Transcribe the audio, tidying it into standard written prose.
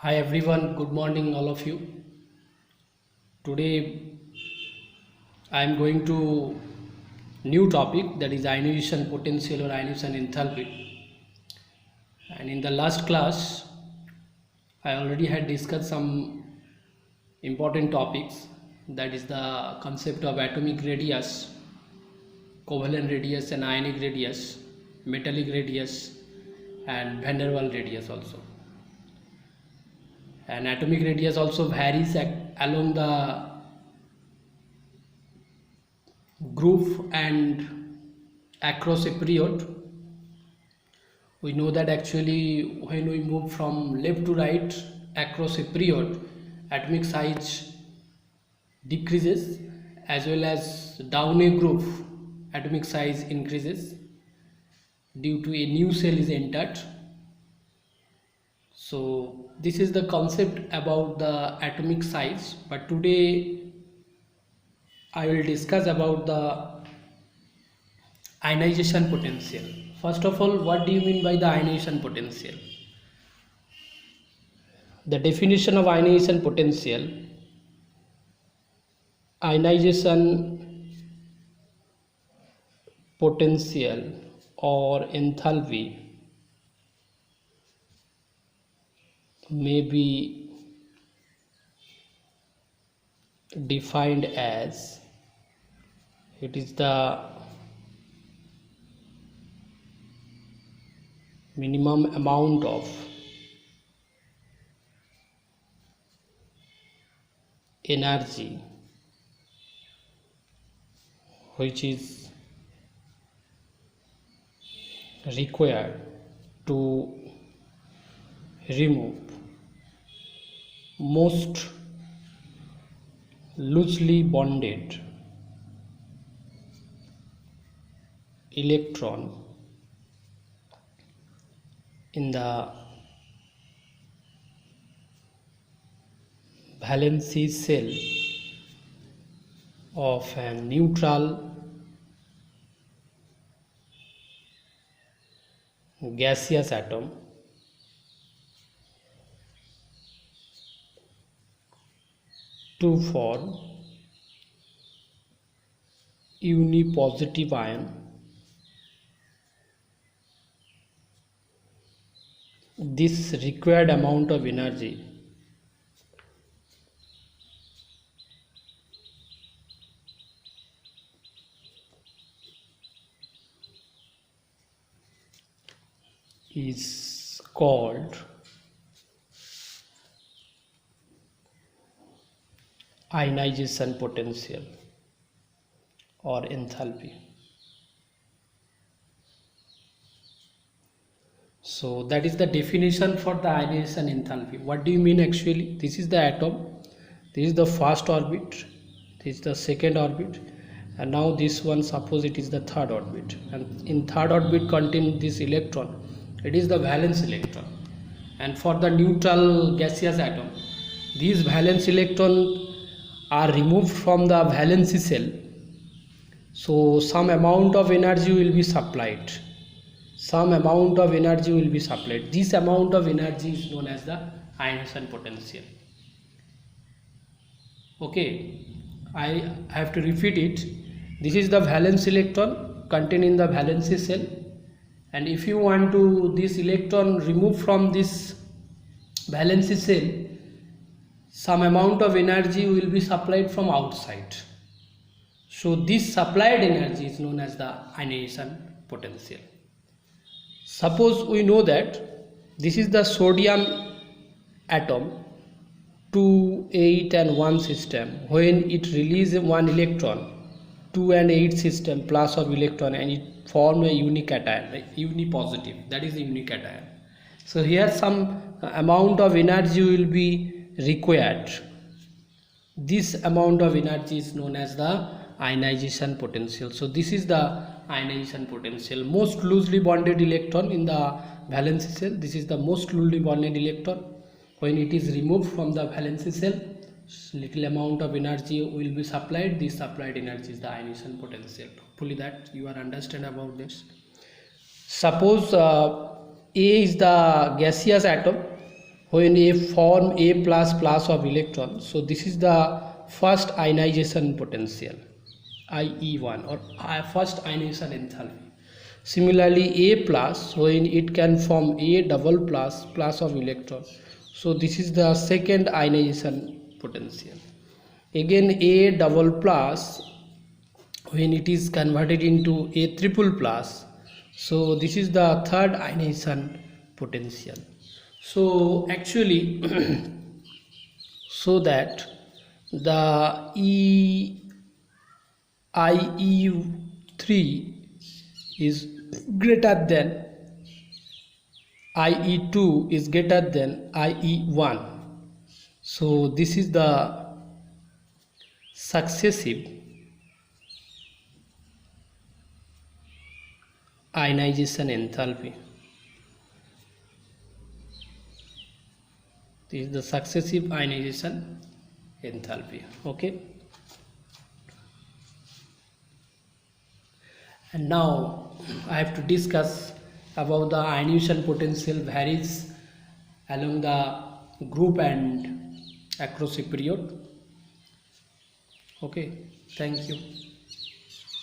Hi everyone, good morning all of you. Today I am going to new topic, that is ionization potential or ionization enthalpy. And in the last class I already had discussed some important topics, that is the concept of atomic radius, covalent radius and ionic radius, metallic radius and van der Waals radius also. And atomic radius also varies along the groove and across a period. We know that actually when we move from left to right across a period, atomic size decreases, as well as down a groove atomic size increases due to a new cell is entered. So this is the concept about the atomic size, but today I will discuss about the ionization potential. First of all, what do you mean by the ionization potential? The definition of ionization potential or enthalpy may be defined as it is the minimum amount of energy which is required to remove most loosely bonded electron in the valency cell of a neutral gaseous atom to form unipositive ion. This required amount of energy is called ionization potential or enthalpy. So that is the definition for the ionization enthalpy. What do you mean actually? This is the atom, this is the first orbit, this is the second orbit, and now this one, suppose it is the third orbit, and in third orbit contain this electron, it is the valence electron. And for the neutral gaseous atom, these valence electrons are removed from the valency cell, so some amount of energy will be supplied. This amount of energy is known as the ionization potential. Okay, I have to repeat it. This is the valence electron contained in the valency cell, and if you want to this electron removed from this valency cell, some amount of energy will be supplied from outside. So this supplied energy is known as the ionization potential. Suppose we know that this is the sodium atom 2, 8 and 1 system. When it releases one electron, 2 and 8 system plus of electron, and it form a unication, right? Unipositive, that is the unication. So here some amount of energy will be required. This amount of energy is known as the ionization potential. So this is the ionization potential. Most loosely bonded electron in the valency cell, this is the most loosely bonded electron. When it is removed from the valency cell, little amount of energy will be supplied. This supplied energy is the ionization potential. Hopefully that you are understand about this. Suppose A is the gaseous atom when a form A plus plus of electron, so this is the first ionization potential, IE1, or first ionization enthalpy. Similarly, A plus, when it can form A double plus plus of electron, so this is the second ionization potential. Again, A double plus, when it is converted into A triple plus, so this is the third ionization potential. So actually so that the IE3 is greater than IE2 is greater than IE1. So this is the successive ionization enthalpy. This is the successive ionization enthalpy. Okay. And now I have to discuss about the ionization potential varies along the group and across a period. Okay, thank you.